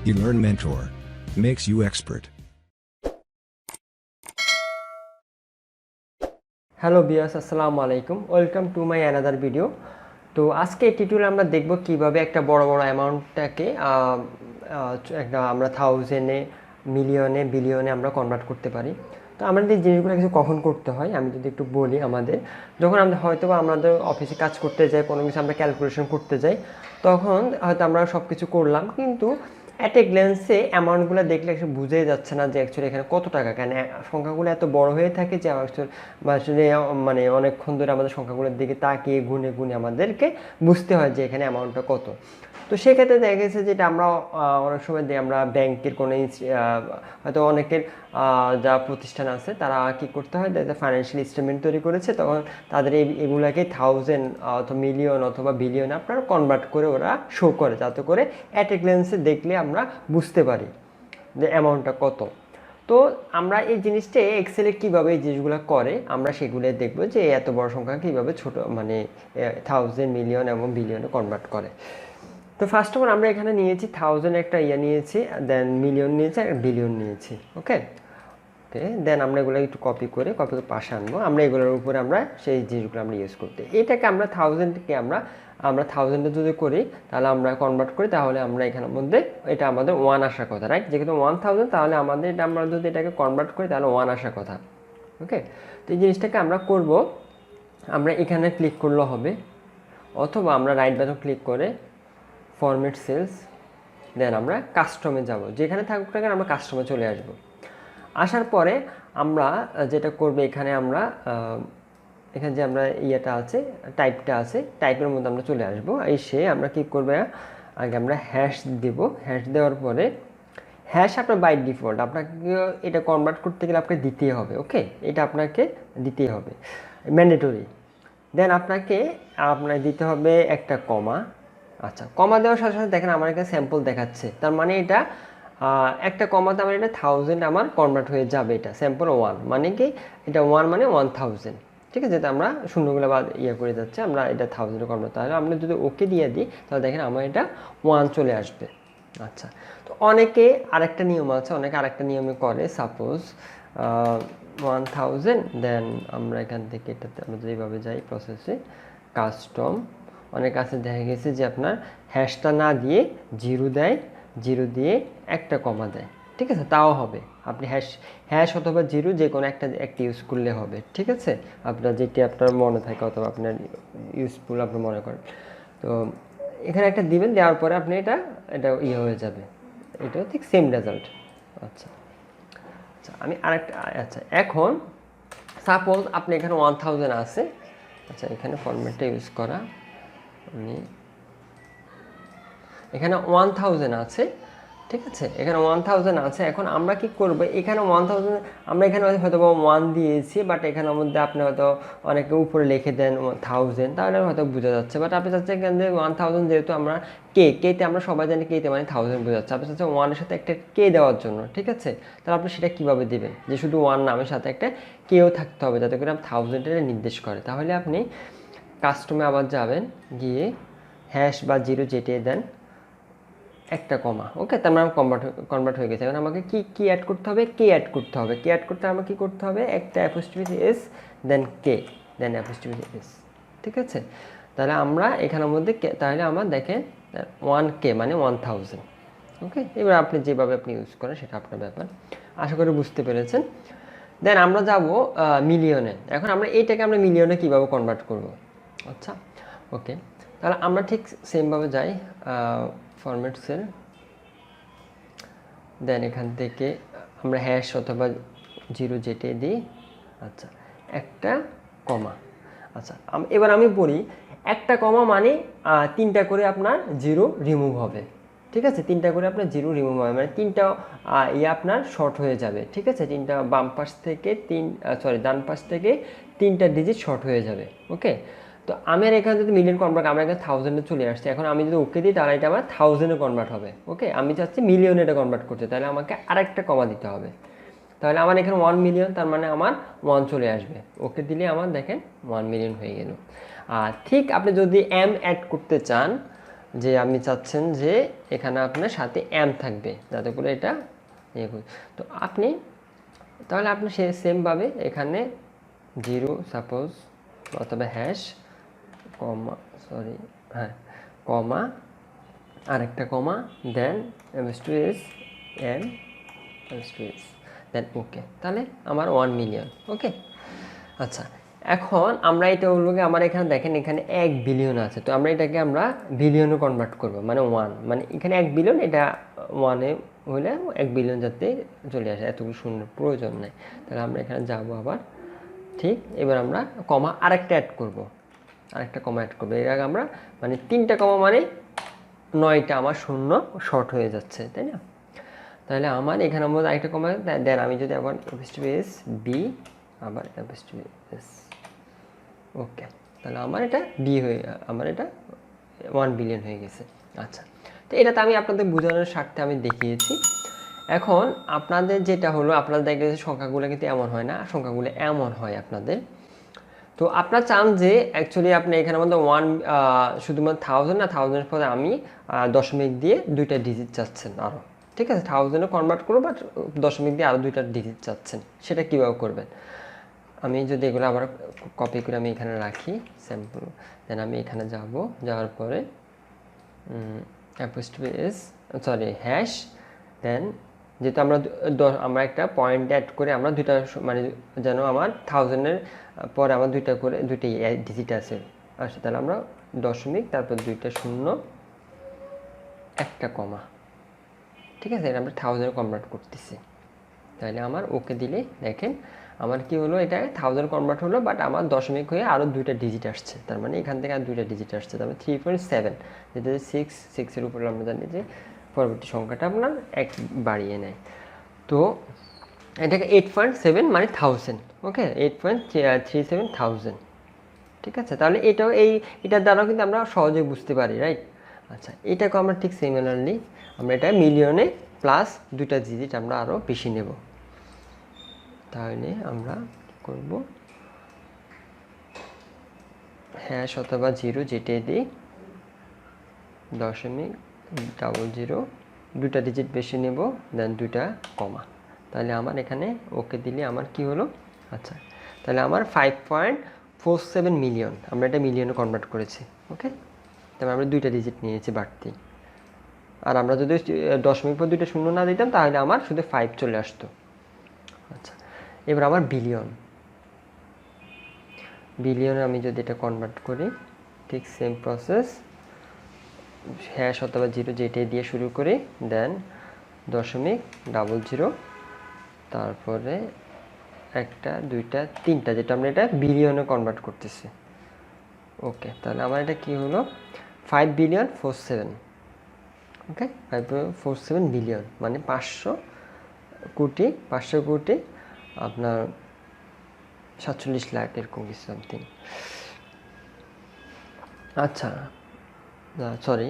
Elearn Mentor makes you expert. Hello viewers, আসসালামু আলাইকুম। Welcome to my another video. তো আজকে এই টিউটোরিয়ালে আমরা দেখব কিভাবে একটা বড় অ্যামাউন্টটাকে একটা আমরা থাউজেন্ডে, মিলিয়নে, বিলিয়নে আমরা কনভার্ট করতে পারি। তো আমাদের এই জিনিসগুলো কিছু কখন করতে হয় আমি যদি একটু বলি। যখন আমরা হয়তো বা আমাদের অফিসে কাজ করতে যাই, কোনো কিছু আমরা ক্যালকুলেশন করতে যাই, তখন হয়তো আমরা সব কিছু করলাম, কিন্তু অ্যাট এ গ্ল্যান্সে অ্যামাউন্টগুলো দেখলে একটু বুঝেই যাচ্ছে না যে অ্যাকচুয়ালি এখানে কত টাকা, কেন সংখ্যাগুলো এত বড় হয়ে থাকে যে আসলে মানে অনেকক্ষণ ধরে আমাদের সংখ্যাগুলোর দিকে তাকিয়ে গুনে গুনে আমাদেরকে বুঝতে হয় যে এখানে অ্যামাউন্টটা কত। তো সেক্ষেত্রে দেখা গেছে যেটা আমরা অনেক সময় দিই, আমরা ব্যাংকের কোনো হয়তো অনেকের যা প্রতিষ্ঠান আছে তারা কি করতে হয়, ফাইন্যান্সিয়াল স্টেটমেন্ট তৈরি করেছে, তখন তাদের এগুলাকে থাউজেন্ড অথবা মিলিয়ন অথবা বিলিয়ন আপনার কনভার্ট করে ওরা শো করে, যাতে করে অ্যাট এ গ্ল্যান্সে দেখলে আমরা বুঝতে পারি যে অ্যামাউন্টটা কত। তো আমরা এই জিনিসটা এক্সেলে কীভাবে এই জিনিসগুলো করে আমরা সেগুলো দেখবো, যে এত বড় সংখ্যা কীভাবে ছোট মানে থাউজেন্ড, মিলিয়ন এবং বিলিয়নে কনভার্ট করে। তো ফার্স্ট অফ অল আমরা এখানে নিয়েছি থাউজেন্ড, একটা নিয়েছি, দেন মিলিয়ন নিয়েছি, আর বিলিয়ন নিয়েছি। ওকে, দেন আমরা এগুলো একটু কপি করে পাশে আনবো। আমরা এগুলোর উপরে আমরা সেই জিনিসগুলো আমরা ইউজ করতে, এটাকে আমরা থাউজেন্ডকে আমরা থাউজেন্ডে যদি করি, তাহলে আমরা কনভার্ট করি, তাহলে আমরা এখানের মধ্যে এটা আমাদের ওয়ান আসার কথা, রাইট? যেহেতু 1000, তাহলে আমাদের এটা আমরা যদি এটাকে কনভার্ট করি তাহলে ওয়ান আসার কথা। ওকে, তো এই জিনিসটাকে আমরা করব, আমরা এখানে ক্লিক করলেও হবে, অথবা আমরা রাইট বাটন ক্লিক করে ফরম্যাট সেলস, দেন আমরা কাস্টমে যাব, যেখানে থাকুক না কেন আমরা কাস্টমে চলে আসব। আসার পরে আমরা যেটা করবো, এখানে যে আমরা ইয়েটা আছে, টাইপটা আছে, টাইপের মধ্যে আমরা চলে আসবো। এসে আমরা কী করবো, আগে আমরা হ্যাশ দেব। হ্যাশ দেওয়ার পরে হ্যাশ আপনার বাই ডিফল্ট আপনাকে এটা কনভার্ট করতে গেলে আপনাকে দিতেই হবে। ওকে, এটা আপনাকে দিতেই হবে, ম্যান্ডেটরি। দেন আপনার দিতে হবে একটা কমা। আচ্ছা, কমা দেওয়ার সাথে সাথে দেখেন আমার এখানে স্যাম্পল দেখাচ্ছে, তার মানে এটা একটা কমাতে আমার এটা থাউজেন্ড আমার কনভার্ট হয়ে যাবে। এটা স্যাম্পল ওয়ান মানে কি, এটা ওয়ান মানে 1000, ঠিক আছে? যেটা আমরা শূন্যগুলো বাদ করে যাচ্ছে, আমরা এটা থাউজেন্ডে কনভার্ট, তাহলে আমরা যদি ওকে দিয়ে দিই তাহলে দেখেন আমার এটা ওয়ান চলে আসবে। আচ্ছা, তো অনেকে আরেকটা নিয়ম আছে, অনেকে আরেকটা নিয়মে করে, সাপোজ 1000, দেন আমরা এখান থেকে এটাতে আমরা যেভাবে যাই প্রসেসে কাস্টম, অনেক কাছে দেখা গেছে যে আপনার হ্যাশটা না দিয়ে জিরো দেয়, জিরো দিয়ে একটা কমা দেয়, ঠিক আছে? তাও হবে, আপনি হ্যাশ অথবা জিরো যে কোনো একটা ইউজ করলে হবে, ঠিক আছে? আপনার যেটি আপনার মনে থাকে অথবা আপনার ইউজফুল আপনি মনে করেন, তো এখানে একটা দিবেন, দেওয়ার পরে আপনি এটা হয়ে যাবে, এটাও ঠিক সেম রেজাল্ট। আচ্ছা আচ্ছা, আমি আরেকটা, আচ্ছা এখন সাপোজ আপনি এখানে 1000 আছে। আচ্ছা, এখানে ফরম্যাটটা ইউজ করা, আমি এখানে 1000 আছে, ঠিক আছে? এখানে 1000 আছে। এখন আমরা কি করব, এখানে 1000 আমরা এখানে হয়তো ওয়ান দিয়েছি, বাট এখানের মধ্যে আপনি হয়তো অনেকে উপরে লিখে দেন 1000, তাহলে হয়তো বোঝা যাচ্ছে, বাট আপনি চাচ্ছেন এখান থেকে 1000, যেহেতু আমরা কেতে আমরা সবাই জানি কেতে মানে 1000 বোঝা যাচ্ছে, আপনি চাচ্ছেন ওয়ানের সাথে একটা কে দেওয়ার জন্য, ঠিক আছে? তাহলে আপনি সেটা কীভাবে দেবেন, যে শুধু ওয়ান নামের সাথে একটা কেও থাকতে হবে, যাতে করে 1000-এর নির্দেশ করে। তাহলে আপনি কাস্টমে আবার যাবেন, গিয়ে হ্যাশ বা জিরো যেটিয়ে দেন, একটা কমা। ওকে, তার মানে কনভার্ট হয়ে গেছে। এখন আমাকে কি অ্যাড করতে হবে, কে অ্যাড করতে হবে। কে অ্যাড করতে আমাকে কী করতে হবে, একটা অ্যাপোস্ট্রফি এস, দেন কে, দেন অ্যাপোস্ট্রফি এস, ঠিক আছে? তাহলে আমরা এখানের মধ্যে তাহলে আমার দেখেন 1K মানে 1000। ওকে, এবার আপনি যেভাবে ইউজ করেন সেটা আপনার ব্যাপার, আশা করি বুঝতে পেরেছেন। দেন আমরা যাব মিলিয়নে। এখন আমরা এইটাকে আমরা মিলিয়নে কীভাবে কনভার্ট করব। আচ্ছা, ওকে, তাহলে আমরা ঠিক সেমভাবে যাই, ফরম্যাট সেল, দেন এখান থেকে আমরা হ্যাশ অথবা জিরো যেটে দিই। আচ্ছা, একটা কমা। আচ্ছা, এবার আমি বলি, একটা কমা মানে 3টা করে আপনার জিরো রিমুভ হবে, ঠিক আছে? 3টা করে আপনার জিরো রিমুভ হবে, মানে 3টা আপনার শর্ট হয়ে যাবে, ঠিক আছে? 3টা বাম পাশ থেকে ডান পাশ থেকে 3টা ডিজিট শর্ট হয়ে যাবে। ওকে, তো আমি আর এখানে যদি মিলিয়ন কনভার্ট, আমরা এখানে থাউজেন্ডে চলে আসছি, এখন আমি যদি ওকে দিই তাহলে এটা আমার থাউজেন্ডে কনভার্ট হবে। ওকে, আমি চাচ্ছি মিলিয়নে এটা কনভার্ট করতে, তাহলে আমাকে আরেকটা কমা দিতে হবে। তাহলে আমার এখানে 1 মিলিয়ন, তার মানে আমার 1 চলে আসবে। ওকে দিলে আমার দেখেন 1 মিলিয়ন হয়ে গেল। আর ঠিক আপনি যদি অ্যাড করতে চান, যে আপনি চাচ্ছেন যে এখানে আপনার সাথে এম থাকবে যাতে করে এটা তো আপনি তাহলে আপনি সেমভাবে এখানে 0 সাপোজ অথবা হ্যাশ কমা কমা আরেকটা কমা দেন MS2S এম MS2S দেন ওকে, তাহলে আমার 1 মিলিয়ন। ওকে, আচ্ছা এখন আমরা এটা হলো আমার এখানে দেখেন এখানে 1 বিলিয়ন আছে, তো আমরা এটাকে আমরা বিলিয়নে কনভার্ট করব, মানে 1, মানে এখানে 1 বিলিয়ন, এটা 1-এ হলে 1 বিলিয়ন যাতে চলে আসে, এতগুলো শূন্য প্রয়োজন নেই। তাহলে আমরা এখানে যাব আবার, ঠিক, এবার আমরা কমা আরেকটা অ্যাড করব, আরেকটা কমা অ্যাড করবো। এর আগে আমরা মানে 3টা কমা মানে 9টা আমার শূন্য শর্ট হয়ে যাচ্ছে, তাই না? তাহলে আমার এখানে মধ্যে আরেকটা কমা দেন, আমি যদি আবার MS2S বি আবার MS2S ওকে, তাহলে আমার এটা বি হয়ে আমার এটা 1 বিলিয়ন হয়ে গেছে। আচ্ছা, তো এটা তো আমি আপনাদের বোঝানোর স্বার্থে আমি দেখিয়েছি। এখন আপনাদের যেটা হলো, আপনাদের দেখে সংখ্যাগুলো কিন্তু এমন হয় না, সংখ্যাগুলো এমন হয় আপনাদের। তো আপনার চান যে অ্যাকচুয়ালি আপনি এখানের মধ্যে শুধুমাত্র 1000 না, 1000-এর পরে আমি দশমিক দিয়ে 2টা ডিজিট চাচ্ছেন আরও, ঠিক আছে? 1000-এ কনভার্ট করবো, বাট দশমিক দিয়ে আরও 2টা ডিজিট চাচ্ছেন, সেটা কীভাবে করবেন? আমি যদি এগুলো আবার কপি করে আমি এখানে রাখি স্যাম্পল, দেন আমি এখানে যাব, যাওয়ার পরে MS2S হ্যাশ, দেন যেহেতু আমরা একটা পয়েন্ট অ্যাড করে আমরা 2টা মানে যেন আমার 1000-এর পরে আমার 2টা করে 2টি ডিজিট আছে, তাহলে আমরা দশমিক, তারপর 2টা শূন্য, একটা কমা, ঠিক আছে? এটা আমরা 1000-এ কনভার্ট করতেছি। তাহলে আমার ওকে দিলে দেখেন আমার কি হলো, এটা 1000 কনভার্ট হলো, বাট আমার দশমিক হয়ে আরও 2টা ডিজিট আসছে, তার মানে এখান থেকে আর 2টা ডিজিট আসছে, তারপরে 3.7, যেটা 6-6-এর উপর আমরা জানি যে পরবর্তী সংখ্যাটা আপনার 1 বাড়িয়ে নেয়। তো এটাকে 8.7 মানে 1000, ওকে, 8.37,000, ঠিক আছে? তাহলে এটার দ্বারাও কিন্তু আমরা সহজে বুঝতে পারি, রাইট? আচ্ছা, এটাকে আমরা ঠিক সিমিলারলি আমরা এটা মিলিয়নে প্লাস 2টা ডিজিট আমরা আরও বেশি নেব। তাহলে আমরা করব হ্যাশ অথবা 0 যেটা দিই, .00, 2টা ডিজিট বেশি নেব, দেন 2টা কমা, তাহলে আমার এখানে ওকে দিলে আমার কি হলো, আচ্ছা তাহলে আমার 5.47 মিলিয়ন, আমরা এটা মিলিয়নে কনভার্ট করেছি। ওকে, তাহলে আমরা 2টা ডিজিট নিয়েছি বাড়তি, আর আমরা যদি দশমিক পর 2টা শূন্য না দিতাম তাহলে আমার শুধু 5 চলে আসতো। আচ্ছা, এবার আমার বিলিয়নে আমি যদি এটা কনভার্ট করি, ঠিক সেম প্রসেস, হ্যাশ অথবা 0 যেটাই দিয়ে শুরু করি, দেন .00, তারপরে 1টা 2টা 3টা, যেটা আমরা এটা বিলিয়নে কনভার্ট করতেছি। ওকে, তাহলে আমার এটা কি হলো, 5,000,000,047, ওকে, 5.47 বিলিয়ন মানে 500 কোটি আপনার 47 লাখ এরকম কিছু সামথিং। আচ্ছা, সরি,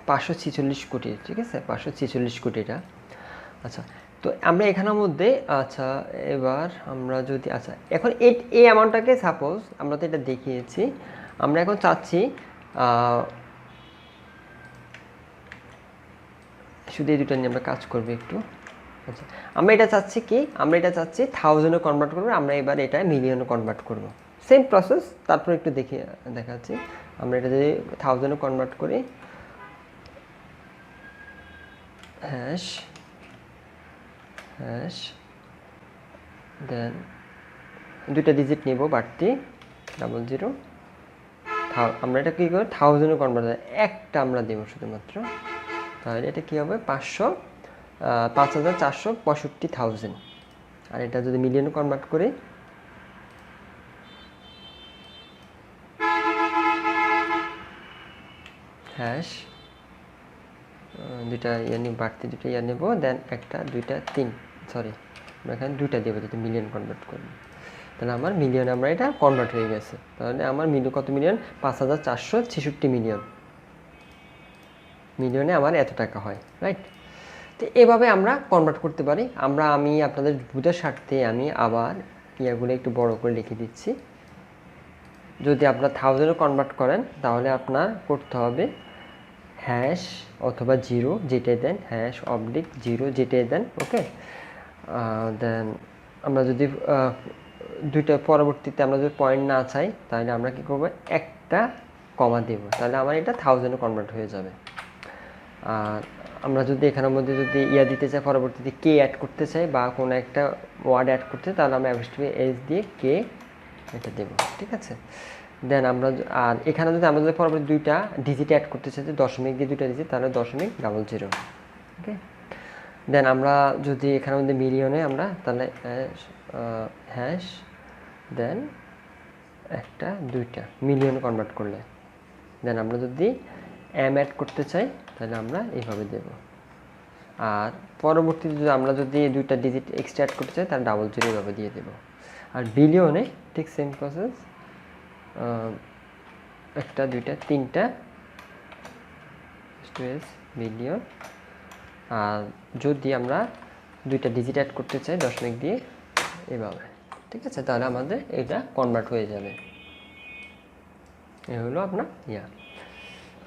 546 কোটি, ঠিক আছে, 546 কোটিটা। আচ্ছা, তো আমরা এখানের মধ্যে, আচ্ছা এবার আমরা যদি, আচ্ছা এখন এই অ্যামাউন্টটাকে সাপোজ আমরা তো এটা দেখিয়েছি, আমরা এখন চাচ্ছি শুধু এই দুটো নিয়ে আমরা কাজ করবো একটু। আচ্ছা, আমরা এটা চাচ্ছি 1000-এ কনভার্ট করবো, আমরা এবার এটা মিলিয়নে কনভার্ট করব, সেম প্রসেস। তারপর একটু দেখাচ্ছি, আমরা এটা যদি 1000-এ কনভার্ট করি, হ্যাশ দেন 2টা ডিজিট নিব বাড়তি, 00, আমরা এটা কী করবো, 1000-এ কনভার্ট, একটা আমরা দেবো শুধুমাত্র, তাহলে এটা কী হবে, 5,465,000। আর এটা যদি মিলিয়নে কনভার্ট করি, হ্যাশ 2টা নিব বাড়তি, 2টা নেব, দেন 1টা 2টা 3, সরি আমরা এখানে 2টা দেবো যদি মিলিয়ন কনভার্ট করি, তাহলে আমার মিলিয়নে আমরা এটা কনভার্ট হয়ে গেছে। তাহলে আমার কত মিলিয়ন, 5,466 মিলিয়ন, মিলিয়নে আমার এত টাকা হয়, রাইট? তো এভাবে আমরা কনভার্ট করতে পারি। আমি আপনাদের বোঝার স্বার্থে আমি আবার ইয়াগুলো একটু বড় করে লিখে দিচ্ছি, যদি আপনার 1000 কনভার্ট করেন তাহলে আপনার করতে হবে হ্যাশ অথবা 0 যেটাই দেন, হ্যাশ অবলিক 0 যেটাই দেন, ওকে। দেন আমরা যদি দুইটা পরবর্তীতে আমরা যদি পয়েন্ট না চাই তাহলে আমরা কী করবো, একটা কমা দেব, তাহলে আমার এটা 1000 কনভার্ট হয়ে যাবে। আর আমরা যদি এখানের মধ্যে যদি দিতে চাই, পরবর্তীতে কে অ্যাড করতে চাই বা কোনো একটা ওয়ার্ড অ্যাড করতে চাই, তাহলে আমরা অ্যাপোস্ট্রফি এস দিয়ে কে এটা দেবো, ঠিক আছে। দেন আমরা আর এখানে যদি আমরা যদি পরবর্তী দুইটা ডিজিট অ্যাড করতে চাই, দশমিক দিয়ে দুইটা ডিজিট, তাহলে 0.00, ওকে। দেন আমরা যদি এখানের মধ্যে মিলিয়নে আমরা তাহলে হ্যাশ দেন একটা দুইটা মিলিয়ন কনভার্ট করলে। দেন আমরা যদি এম অ্যাড করতে চাই তাহলে আমরা এইভাবে দেব। আর পরবর্তীতে যদি আমরা যদি দুইটা ডিজিট এক্সট্রা অ্যাড করতে চাই তাহলে 00 এইভাবে দিয়ে দেব। আর বিলিয়নে ঠিক সেম প্রসেস, একটা দুইটা তিনটা বিলিয়ন। আর যদি আমরা দুইটা ডিজিট অ্যাড করতে চাই দশমিক দিয়ে এভাবে, ঠিক আছে, তাহলে আমাদের এটা কনভার্ট হয়ে যাবে। এ হলো আপনার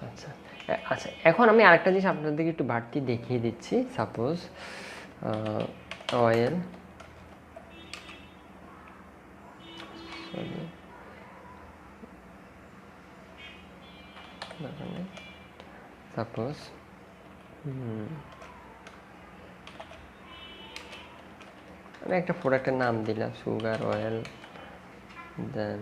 আচ্ছা আচ্ছা, এখন আমি আরেকটা জিনিস আপনাদেরকে একটু বাড়তি দেখিয়ে দিচ্ছি। সাপোজ অয়েল সাপোজ আমি একটা প্রোডাক্টের নাম দিলাম সুগার অয়েল। দেন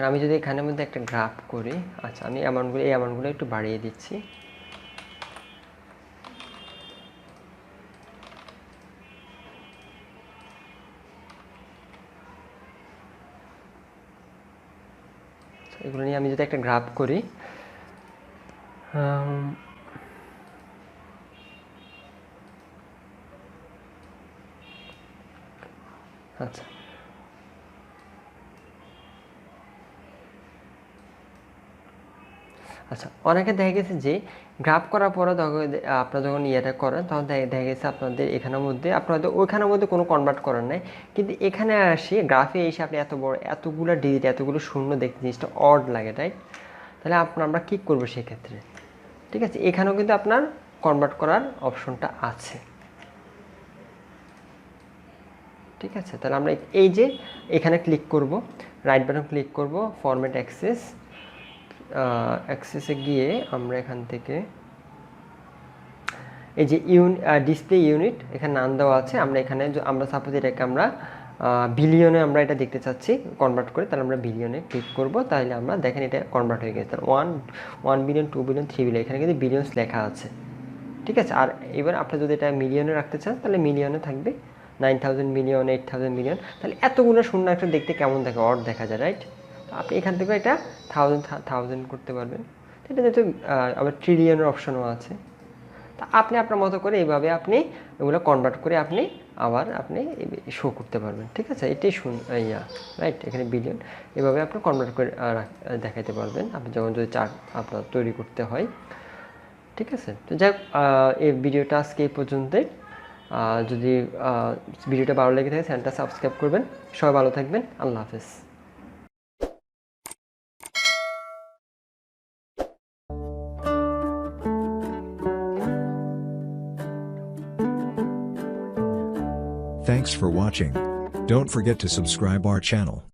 আমি যদি এখানের মধ্যে একটা গ্রাফ করি, আচ্ছা আমি এই অ্যামাউন্টগুলো একটু বাড়িয়ে দিচ্ছি। এগুলো নিয়ে আমি যদি একটা গ্রাফ করি, আচ্ছা আচ্ছা, অনেকে দেখা গেছে যে গ্রাফ করার পরে আপনারা যখন ইয়েটা করেন তখন দেখা গেছে আপনাদের এখানের মধ্যে আপনাদের ওইখানের মধ্যে কোনো কনভার্ট করার নাই, কিন্তু এখানে আসি গ্রাফে এসে আপনি এত বড় এতগুলো ডিজিট এতগুলো শূন্য দেখতে জিনিসটা অড লাগে, রাইট? তাহলে আমরা কী করবো সেক্ষেত্রে, ঠিক আছে, এখানেও কিন্তু আপনার কনভার্ট করার অপশনটা আছে, ঠিক আছে। তাহলে আমরা এই যে এখানে ক্লিক করব, রাইট বাটন ক্লিক করব, ফরম্যাট অ্যাক্সেসে গিয়ে আমরা এখান থেকে এই যে ডিসপ্লে ইউনিট এখানে নাম দেওয়া আছে, আমরা এখানে আমরা সাপোজ এটাকে আমরা বিলিয়নে আমরা এটা দেখতে চাচ্ছি কনভার্ট করে, তাহলে আমরা বিলিয়নে ক্লিক করব, তাহলে আমরা দেখেন এটা কনভার্ট হয়ে গেছে। তাহলে 1 বিলিয়ন 2 বিলিয়ন 3 বিলিয়ন এখানে কিন্তু বিলিয়নস লেখা আছে, ঠিক আছে। আর এবার আপনি যদি এটা মিলিয়নে রাখতে চান তাহলে মিলিয়নে থাকবে 9000 মিলিয়ন 8000 মিলিয়ন, তাহলে এতগুলো শূন্য একটা দেখতে কেমন দেখে, অড দেখা যায়, রাইট? আপনি এখান থেকে এটা 1000 করতে পারবেন, এটা যেহেতু আবার ট্রিলিয়নের অপশনও আছে। তা আপনি আপনার মতো করে এইভাবে আপনি এগুলো কনভার্ট করে আপনি শো করতে পারবেন, ঠিক আছে। এটাই রাইট, এখানে বিলিয়ন এভাবে আপনি কনভার্ট করে দেখাতে পারবেন আপনি যখন যদি চার্ট আপনার তৈরি করতে হয়, ঠিক আছে। তো যাই হোক, এই ভিডিওটা আজকে এই পর্যন্তই। যদি ভিডিওটা ভালো লেগে থাকে চ্যানেলটা সাবস্ক্রাইব করবেন। সবাই ভালো থাকবেন, আল্লাহ হাফেজ। Thanks for watching. Don't forget to subscribe our channel.